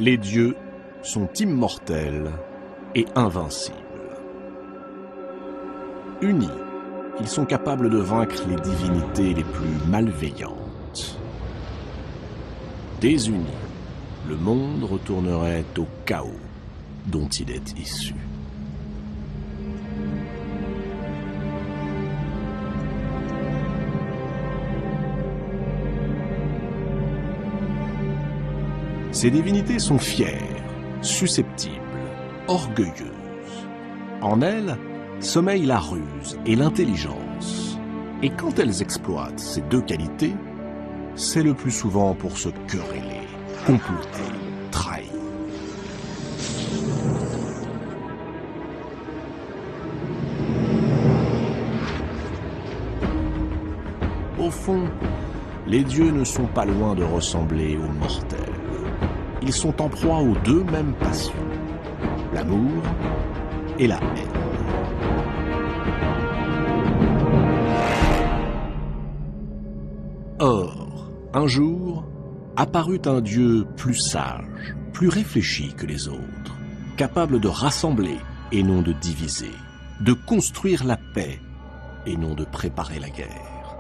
Les dieux sont immortels et invincibles. Unis, ils sont capables de vaincre les divinités les plus malveillantes. Désunis, le monde retournerait au chaos dont il est issu. Ces divinités sont fières, susceptibles, orgueilleuses. En elles, sommeillent la ruse et l'intelligence. Et quand elles exploitent ces deux qualités, c'est le plus souvent pour se quereller, comploter, trahir. Au fond, les dieux ne sont pas loin de ressembler aux mortels. Ils sont en proie aux deux mêmes passions, l'amour et la haine. Or, un jour, apparut un Dieu plus sage, plus réfléchi que les autres, capable de rassembler et non de diviser, de construire la paix et non de préparer la guerre.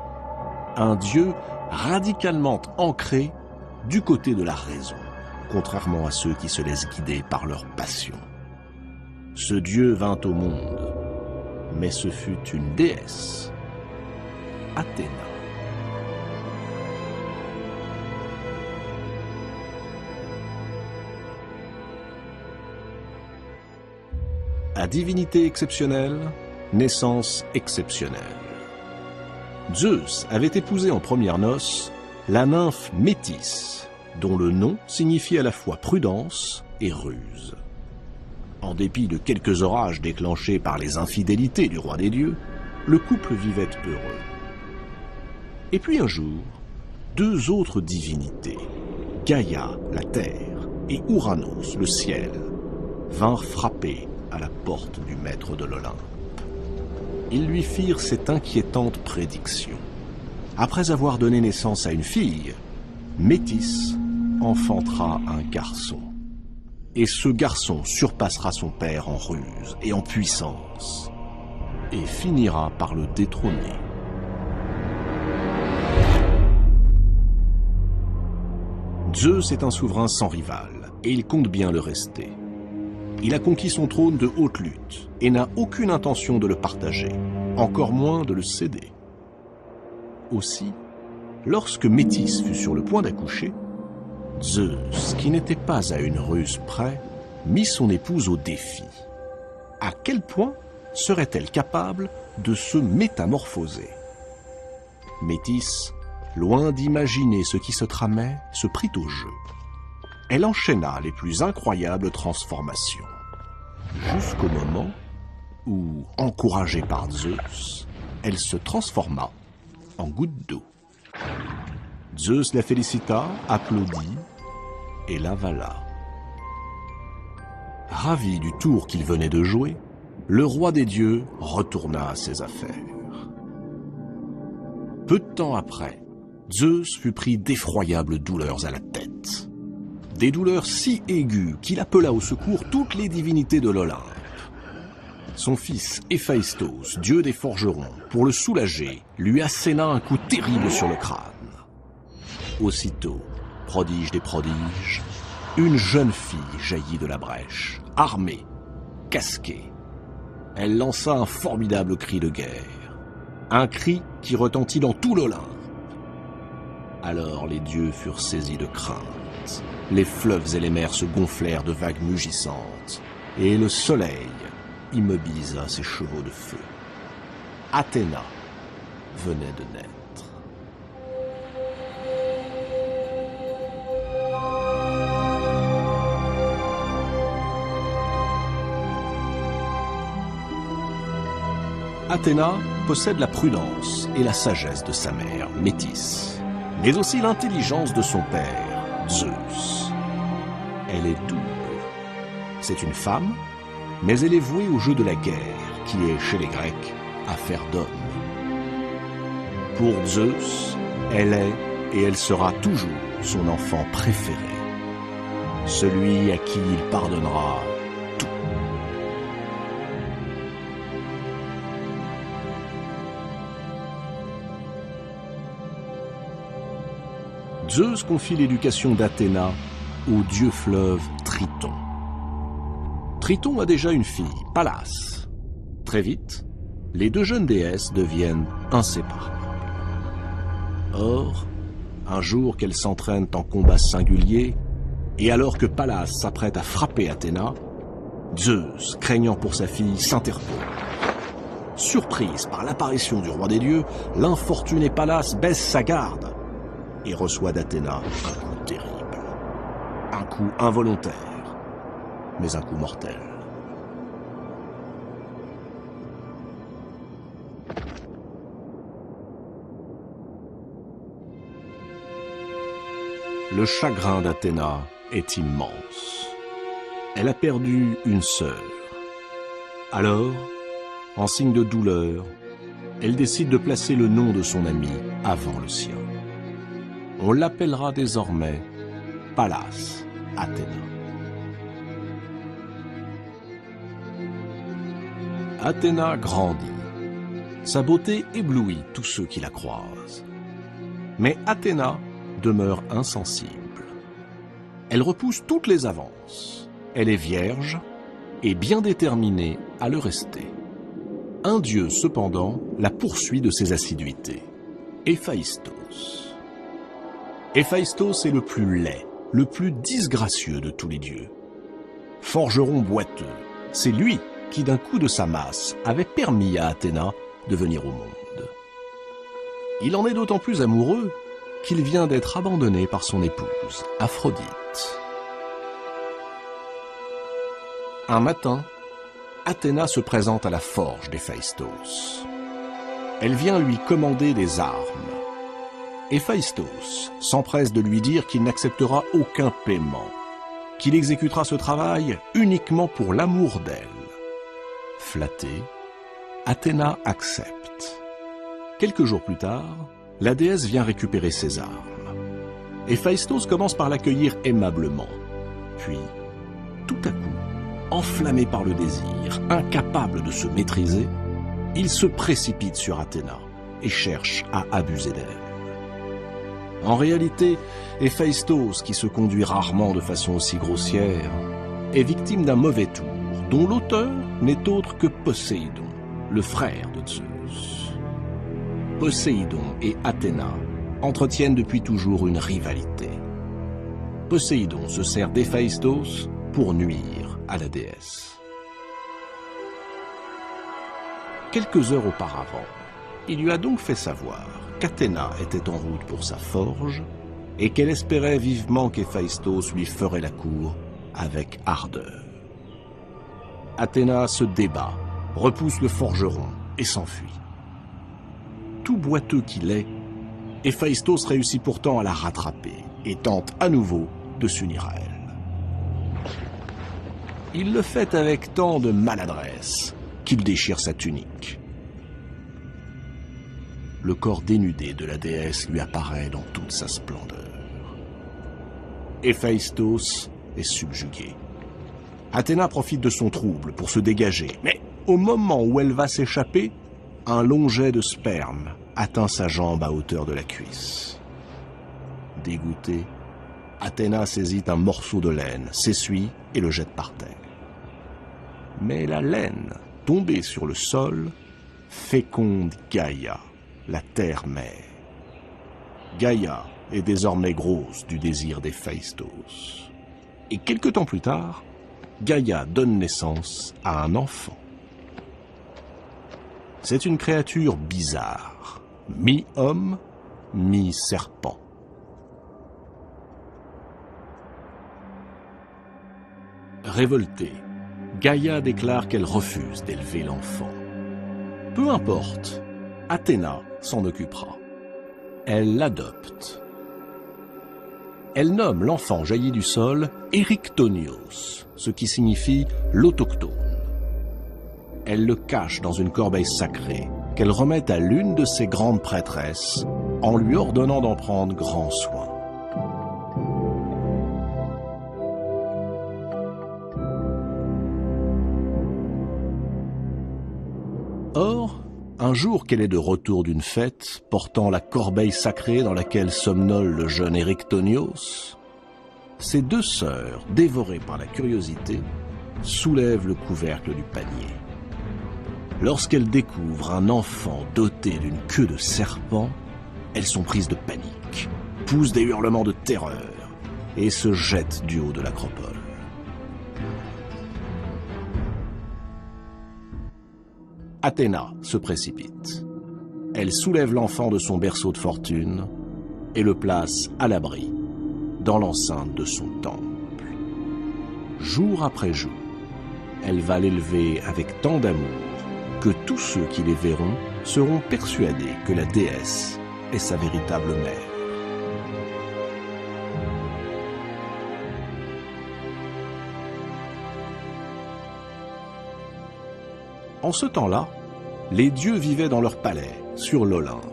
Un Dieu radicalement ancré du côté de la raison, contrairement à ceux qui se laissent guider par leur passion. Ce Dieu vint au monde, mais ce fut une déesse, Athéna. À divinité exceptionnelle, naissance exceptionnelle. Zeus avait épousé en premières noces la nymphe Métis, dont le nom signifie à la fois prudence et ruse. En dépit de quelques orages déclenchés par les infidélités du roi des dieux, le couple vivait heureux. Et puis un jour, deux autres divinités, Gaïa, la terre, et Ouranos, le ciel, vinrent frapper à la porte du maître de l'Olympe. Ils lui firent cette inquiétante prédiction. Après avoir donné naissance à une fille, Métis enfantera un garçon. Et ce garçon surpassera son père en ruse et en puissance, et finira par le détrôner. Zeus est un souverain sans rival, et il compte bien le rester. Il a conquis son trône de haute lutte, et n'a aucune intention de le partager, encore moins de le céder. Aussi, lorsque Métis fut sur le point d'accoucher, Zeus, qui n'était pas à une ruse près, mit son épouse au défi. À quel point serait-elle capable de se métamorphoser? Métis, loin d'imaginer ce qui se tramait, se prit au jeu. Elle enchaîna les plus incroyables transformations, jusqu'au moment où, encouragée par Zeus, elle se transforma en goutte d'eau. Zeus la félicita, applaudit et l'avala. Ravi du tour qu'il venait de jouer, le roi des dieux retourna à ses affaires. Peu de temps après, Zeus fut pris d'effroyables douleurs à la tête. Des douleurs si aiguës qu'il appela au secours toutes les divinités de l'Olympe. Son fils Héphaïstos, dieu des forgerons, pour le soulager, lui asséna un coup terrible sur le crâne. Aussitôt, prodige des prodiges, une jeune fille jaillit de la brèche, armée, casquée. Elle lança un formidable cri de guerre, un cri qui retentit dans tout l'Olympe. Alors les dieux furent saisis de crainte, les fleuves et les mers se gonflèrent de vagues mugissantes, et le soleil immobilisa ses chevaux de feu. Athéna venait de naître. Athéna possède la prudence et la sagesse de sa mère, Métis, mais aussi l'intelligence de son père, Zeus. Elle est double. C'est une femme, mais elle est vouée au jeu de la guerre, qui est, chez les Grecs, affaire d'homme. Pour Zeus, elle est et elle sera toujours son enfant préféré. celui à qui il pardonnera tout. Zeus confie l'éducation d'Athéna au dieu fleuve Triton. Triton a déjà une fille, Pallas. Très vite, les deux jeunes déesses deviennent inséparables. Or, un jour qu'elles s'entraînent en combat singulier, et alors que Pallas s'apprête à frapper Athéna, Zeus, craignant pour sa fille, s'interpose. Surprise par l'apparition du roi des dieux, l'infortuné Pallas baisse sa garde et reçoit d'Athéna un coup terrible. Un coup involontaire, mais un coup mortel. Le chagrin d'Athéna est immense. Elle a perdu une sœur. Alors, en signe de douleur, elle décide de placer le nom de son ami avant le sien. On l'appellera désormais Pallas Athéna. Athéna grandit. Sa beauté éblouit tous ceux qui la croisent. Mais Athéna demeure insensible. Elle repousse toutes les avances. Elle est vierge et bien déterminée à le rester. Un dieu, cependant, la poursuit de ses assiduités. Héphaïstos. Héphaïstos est le plus laid, le plus disgracieux de tous les dieux. Forgeron boiteux, c'est lui qui, d'un coup de sa masse, avait permis à Athéna de venir au monde. Il en est d'autant plus amoureux qu'il vient d'être abandonné par son épouse, Aphrodite. Un matin, Athéna se présente à la forge d'Héphaïstos. Elle vient lui commander des armes. Héphaïstos s'empresse de lui dire qu'il n'acceptera aucun paiement, qu'il exécutera ce travail uniquement pour l'amour d'elle. Flattée, Athéna accepte. Quelques jours plus tard, la déesse vient récupérer ses armes. Héphaïstos commence par l'accueillir aimablement. Puis, tout à coup, enflammé par le désir, incapable de se maîtriser, il se précipite sur Athéna et cherche à abuser d'elle. En réalité, Héphaïstos, qui se conduit rarement de façon aussi grossière, est victime d'un mauvais tour, dont l'auteur n'est autre que Poséidon, le frère de Zeus. Poséidon et Athéna entretiennent depuis toujours une rivalité. Poséidon se sert d'Héphaïstos pour nuire à la déesse. Quelques heures auparavant, il lui a donc fait savoir qu'Athéna était en route pour sa forge et qu'elle espérait vivement qu'Héphaïstos lui ferait la cour avec ardeur. Athéna se débat, repousse le forgeron et s'enfuit. Tout boiteux qu'il est, Héphaïstos réussit pourtant à la rattraper et tente à nouveau de s'unir à elle. Il le fait avec tant de maladresse qu'il déchire sa tunique. Le corps dénudé de la déesse lui apparaît dans toute sa splendeur. Héphaïstos est subjugué. Athéna profite de son trouble pour se dégager, mais au moment où elle va s'échapper, un long jet de sperme atteint sa jambe à hauteur de la cuisse. Dégoûtée, Athéna saisit un morceau de laine, s'essuie et le jette par terre. Mais la laine, tombée sur le sol, féconde Gaïa, la terre-mère. Gaïa est désormais grosse du désir d'Héphaïstos. Et quelque temps plus tard, Gaïa donne naissance à un enfant. C'est une créature bizarre, mi-homme, mi-serpent. Révoltée, Gaïa déclare qu'elle refuse d'élever l'enfant. Peu importe, Athéna s'en occupera. Elle l'adopte. Elle nomme l'enfant jailli du sol Erichtonios, ce qui signifie l'autochtone. Elle le cache dans une corbeille sacrée qu'elle remet à l'une de ses grandes prêtresses en lui ordonnant d'en prendre grand soin. Un jour qu'elle est de retour d'une fête, portant la corbeille sacrée dans laquelle somnole le jeune Erectonios, ses deux sœurs, dévorées par la curiosité, soulèvent le couvercle du panier. Lorsqu'elles découvrent un enfant doté d'une queue de serpent, elles sont prises de panique, poussent des hurlements de terreur et se jettent du haut de l'acropole. Athéna se précipite. Elle soulève l'enfant de son berceau de fortune et le place à l'abri dans l'enceinte de son temple. Jour après jour, elle va l'élever avec tant d'amour que tous ceux qui les verront seront persuadés que la déesse est sa véritable mère. En ce temps-là, les dieux vivaient dans leur palais, sur l'Olympe.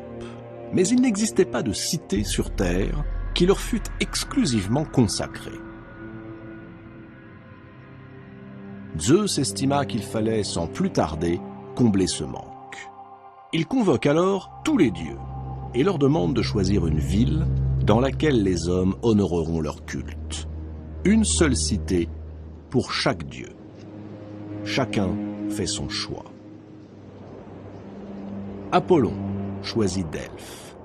Mais il n'existait pas de cité sur terre qui leur fût exclusivement consacrée. Zeus estima qu'il fallait, sans plus tarder, combler ce manque. Il convoque alors tous les dieux et leur demande de choisir une ville dans laquelle les hommes honoreront leur culte. Une seule cité pour chaque dieu. Chacun fait son choix. Apollon choisit Delphes.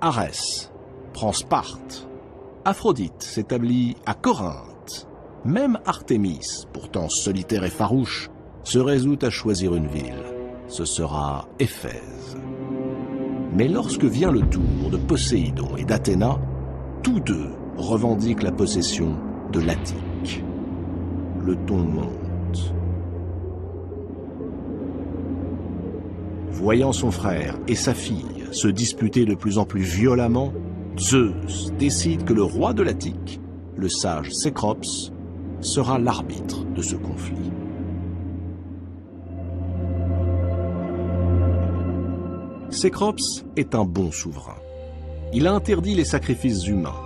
Arès prend Sparte. Aphrodite s'établit à Corinthe. Même Artémis, pourtant solitaire et farouche, se résout à choisir une ville. Ce sera Éphèse. Mais lorsque vient le tour de Poséidon et d'Athéna, tous deux revendiquent la possession de l'Attique. Le ton monte. Voyant son frère et sa fille se disputer de plus en plus violemment, Zeus décide que le roi de l'Attique, le sage Cécrops, sera l'arbitre de ce conflit. Cécrops est un bon souverain. Il a interdit les sacrifices humains.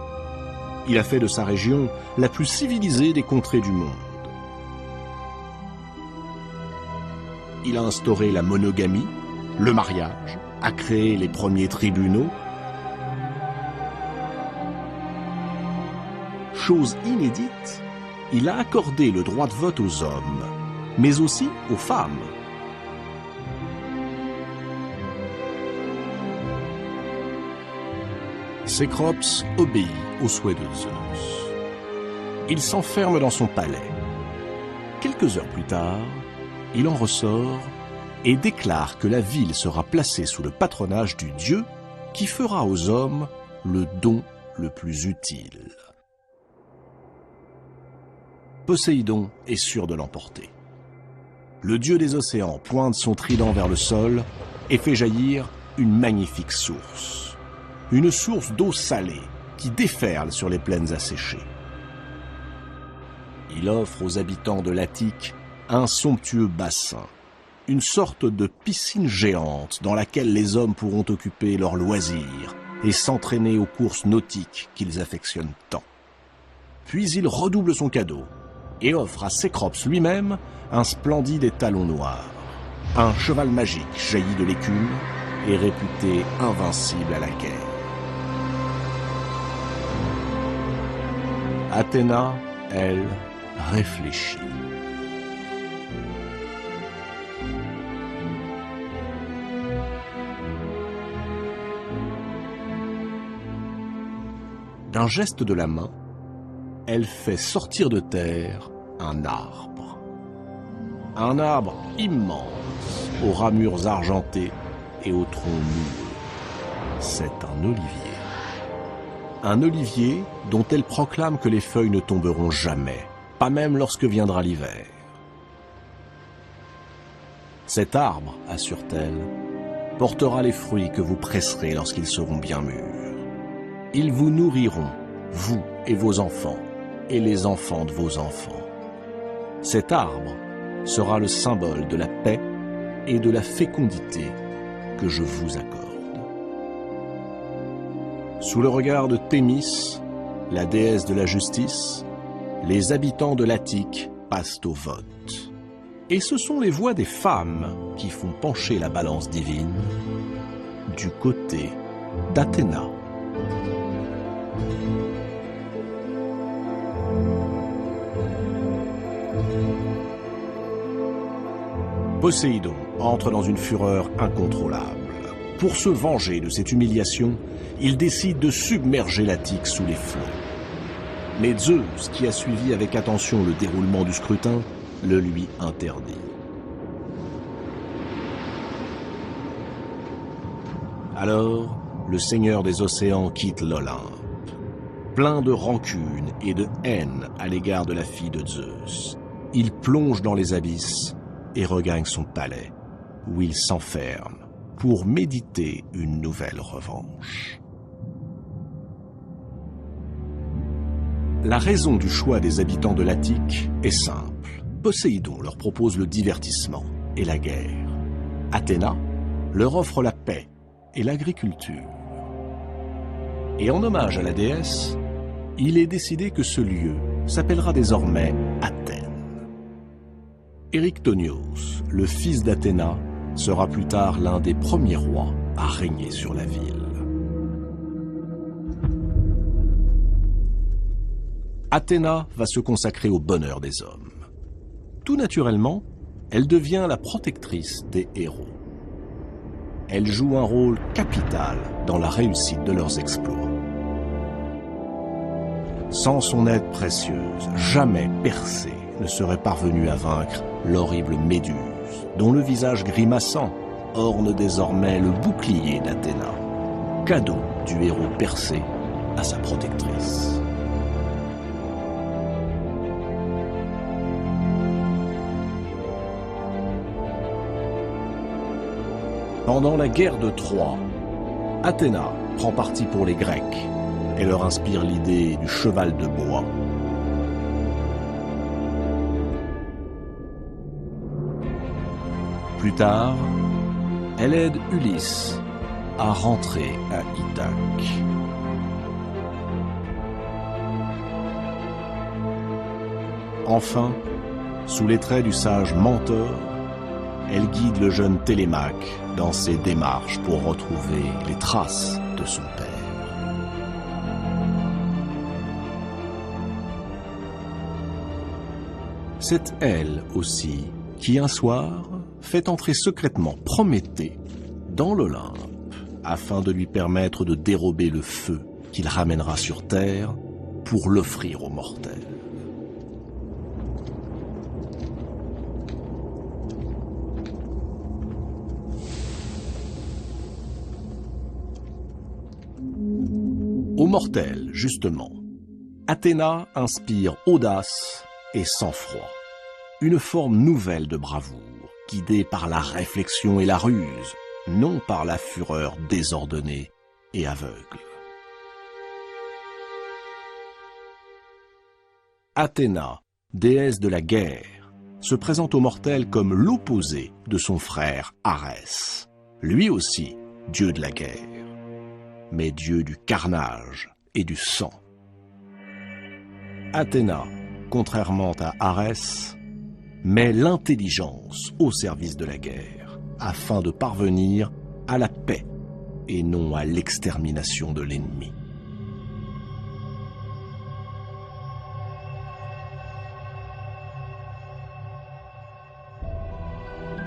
Il a fait de sa région la plus civilisée des contrées du monde. Il a instauré la monogamie, le mariage, a créé les premiers tribunaux. Chose inédite, il a accordé le droit de vote aux hommes, mais aussi aux femmes. Cécrops obéit aux souhaits de Zeus. Il s'enferme dans son palais. Quelques heures plus tard, il en ressort et déclare que la ville sera placée sous le patronage du dieu qui fera aux hommes le don le plus utile. Poséidon est sûr de l'emporter. Le dieu des océans pointe son trident vers le sol et fait jaillir une magnifique source. Une source d'eau salée qui déferle sur les plaines asséchées. Il offre aux habitants de l'Attique un somptueux bassin, une sorte de piscine géante dans laquelle les hommes pourront occuper leurs loisirs et s'entraîner aux courses nautiques qu'ils affectionnent tant. Puis il redouble son cadeau et offre à Cécrops lui-même un splendide étalon noir. Un cheval magique jailli de l'écume et réputé invincible à la guerre. Athéna, elle, réfléchit. D'un geste de la main, elle fait sortir de terre un arbre. Un arbre immense, aux ramures argentées et au tronc noueux. C'est un olivier. Un olivier dont elle proclame que les feuilles ne tomberont jamais, pas même lorsque viendra l'hiver. Cet arbre, assure-t-elle, portera les fruits que vous presserez lorsqu'ils seront bien mûrs. Ils vous nourriront, vous et vos enfants, et les enfants de vos enfants. Cet arbre sera le symbole de la paix et de la fécondité que je vous accorde. Sous le regard de Thémis, la déesse de la justice, les habitants de l'Attique passent au vote. Et ce sont les voix des femmes qui font pencher la balance divine du côté d'Athéna. Poséidon entre dans une fureur incontrôlable. Pour se venger de cette humiliation, il décide de submerger l'Attique sous les flots. Mais Zeus, qui a suivi avec attention le déroulement du scrutin, le lui interdit. Alors, le seigneur des océans quitte l'Olympe, plein de rancune et de haine à l'égard de la fille de Zeus. Il plonge dans les abysses et regagne son palais, où il s'enferme pour méditer une nouvelle revanche. La raison du choix des habitants de l'Attique est simple. Poséidon leur propose le divertissement et la guerre. Athéna leur offre la paix et l'agriculture. Et en hommage à la déesse, il est décidé que ce lieu s'appellera désormais Athènes. Érictonios, le fils d'Athéna, sera plus tard l'un des premiers rois à régner sur la ville. Athéna va se consacrer au bonheur des hommes. Tout naturellement, elle devient la protectrice des héros. Elle joue un rôle capital dans la réussite de leurs exploits. Sans son aide précieuse, jamais Persée ne serait parvenu à vaincre l'horrible Méduse, dont le visage grimaçant orne désormais le bouclier d'Athéna, cadeau du héros Persée à sa protectrice. Pendant la guerre de Troie, Athéna prend parti pour les Grecs et leur inspire l'idée du cheval de bois. Plus tard, elle aide Ulysse à rentrer à Ithaque. Enfin, sous les traits du sage Mentor, elle guide le jeune Télémaque dans ses démarches pour retrouver les traces de son père. C'est elle aussi qui, un soir, fait entrer secrètement Prométhée dans l'Olympe afin de lui permettre de dérober le feu qu'il ramènera sur Terre pour l'offrir aux mortels. Aux mortels, justement, Athéna inspire audace et sang-froid, une forme nouvelle de bravoure, guidée par la réflexion et la ruse, non par la fureur désordonnée et aveugle. Athéna, déesse de la guerre, se présente aux mortels comme l'opposé de son frère Arès, lui aussi dieu de la guerre, mais dieu du carnage et du sang. Athéna, contrairement à Arès, met l'intelligence au service de la guerre, afin de parvenir à la paix et non à l'extermination de l'ennemi.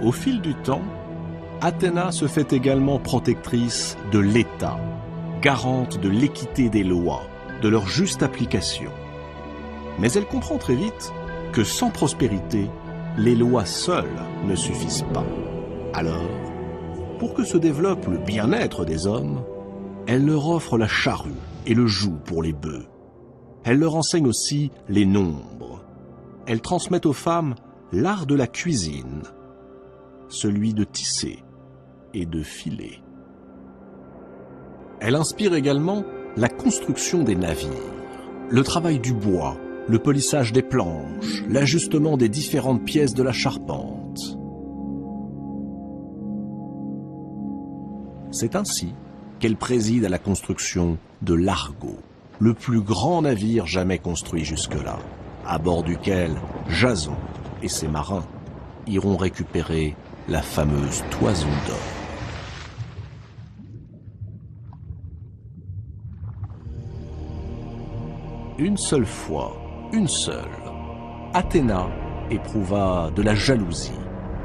Au fil du temps, Athéna se fait également protectrice de l'État, garante de l'équité des lois, de leur juste application. Mais elle comprend très vite que sans prospérité, les lois seules ne suffisent pas. Alors, pour que se développe le bien-être des hommes, elle leur offre la charrue et le joug pour les bœufs. Elle leur enseigne aussi les nombres. Elle transmet aux femmes l'art de la cuisine, celui de tisser et de filer. Elle inspire également la construction des navires, le travail du bois, le polissage des planches, l'ajustement des différentes pièces de la charpente. C'est ainsi qu'elle préside à la construction de l'Argo, le plus grand navire jamais construit jusque-là, à bord duquel Jason et ses marins iront récupérer la fameuse toison d'or. Une seule fois, une seule, Athéna éprouva de la jalousie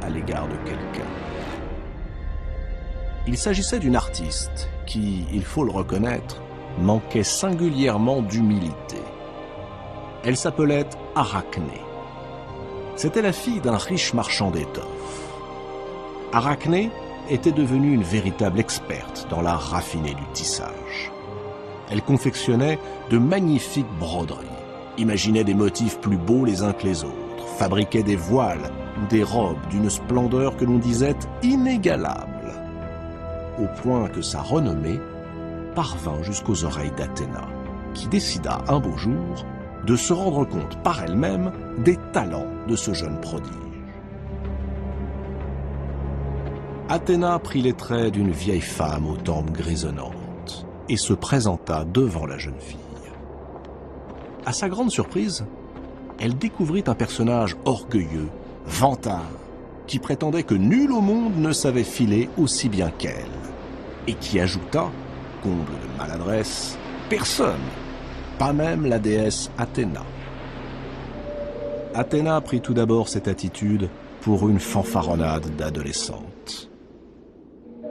à l'égard de quelqu'un. Il s'agissait d'une artiste qui, il faut le reconnaître, manquait singulièrement d'humilité. Elle s'appelait Arachné. C'était la fille d'un riche marchand d'étoffes. Arachné était devenue une véritable experte dans l'art raffiné du tissage. Elle confectionnait de magnifiques broderies, imaginait des motifs plus beaux les uns que les autres, fabriquait des voiles ou des robes d'une splendeur que l'on disait inégalable, au point que sa renommée parvint jusqu'aux oreilles d'Athéna, qui décida un beau jour de se rendre compte par elle-même des talents de ce jeune prodige. Athéna prit les traits d'une vieille femme aux tempes grisonnantes et se présenta devant la jeune fille. À sa grande surprise, elle découvrit un personnage orgueilleux, vantard, qui prétendait que nul au monde ne savait filer aussi bien qu'elle, et qui ajouta, comble de maladresse, personne, pas même la déesse Athéna. Athéna prit tout d'abord cette attitude pour une fanfaronnade d'adolescente.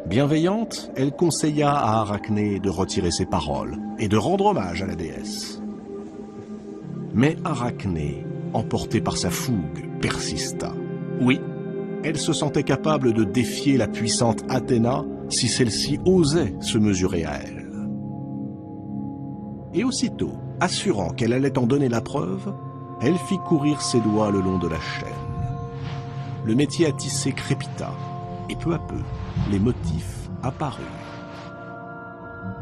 Bienveillante, elle conseilla à Arachné de retirer ses paroles et de rendre hommage à la déesse. Mais Arachné, emportée par sa fougue, persista. Oui, elle se sentait capable de défier la puissante Athéna si celle-ci osait se mesurer à elle. Et aussitôt, assurant qu'elle allait en donner la preuve, elle fit courir ses doigts le long de la chaîne. Le métier à tisser crépita, et peu à peu, les motifs apparurent.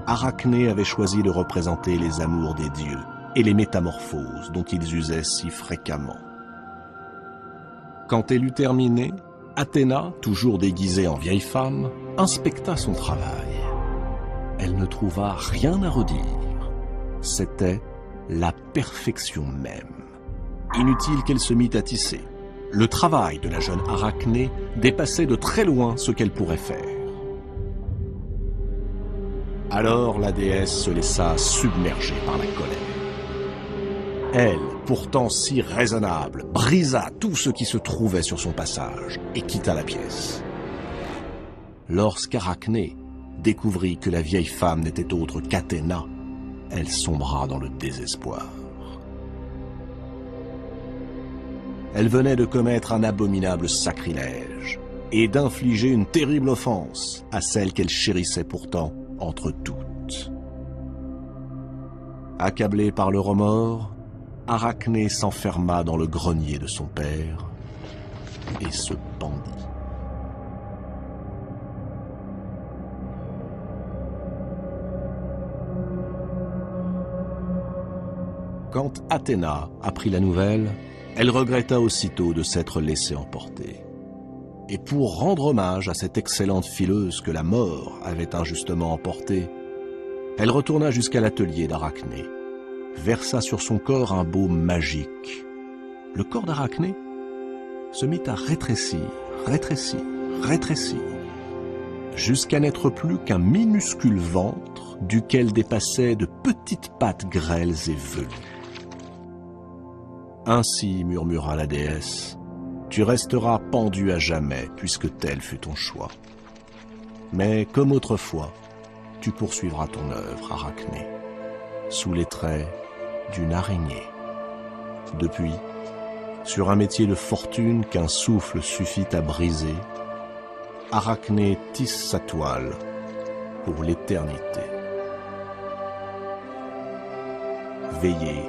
Arachné avait choisi de représenter les amours des dieux et les métamorphoses dont ils usaient si fréquemment. Quand elle eut terminé, Athéna, toujours déguisée en vieille femme, inspecta son travail. Elle ne trouva rien à redire. C'était la perfection même. Inutile qu'elle se mît à tisser. Le travail de la jeune Arachné dépassait de très loin ce qu'elle pourrait faire. Alors la déesse se laissa submerger par la colère. Elle, pourtant si raisonnable, brisa tout ce qui se trouvait sur son passage et quitta la pièce. Lorsqu'Arachné découvrit que la vieille femme n'était autre qu'Athéna, elle sombra dans le désespoir. Elle venait de commettre un abominable sacrilège et d'infliger une terrible offense à celle qu'elle chérissait pourtant entre toutes. Accablée par le remords, Arachné s'enferma dans le grenier de son père et se pendit. Quand Athéna apprit la nouvelle, elle regretta aussitôt de s'être laissée emporter. Et pour rendre hommage à cette excellente fileuse que la mort avait injustement emportée, elle retourna jusqu'à l'atelier d'Arachné, versa sur son corps un baume magique. Le corps d'Arachné se mit à rétrécir, jusqu'à n'être plus qu'un minuscule ventre duquel dépassaient de petites pattes grêles et velues. Ainsi, murmura la déesse, tu resteras pendu à jamais, puisque tel fut ton choix. Mais comme autrefois, tu poursuivras ton œuvre, Arachné, sous les traits d'une araignée. Depuis, sur un métier de fortune qu'un souffle suffit à briser, Arachné tisse sa toile pour l'éternité. Veillez,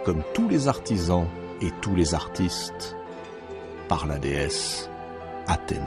comme tous les artisans et tous les artistes, par la déesse Athéna.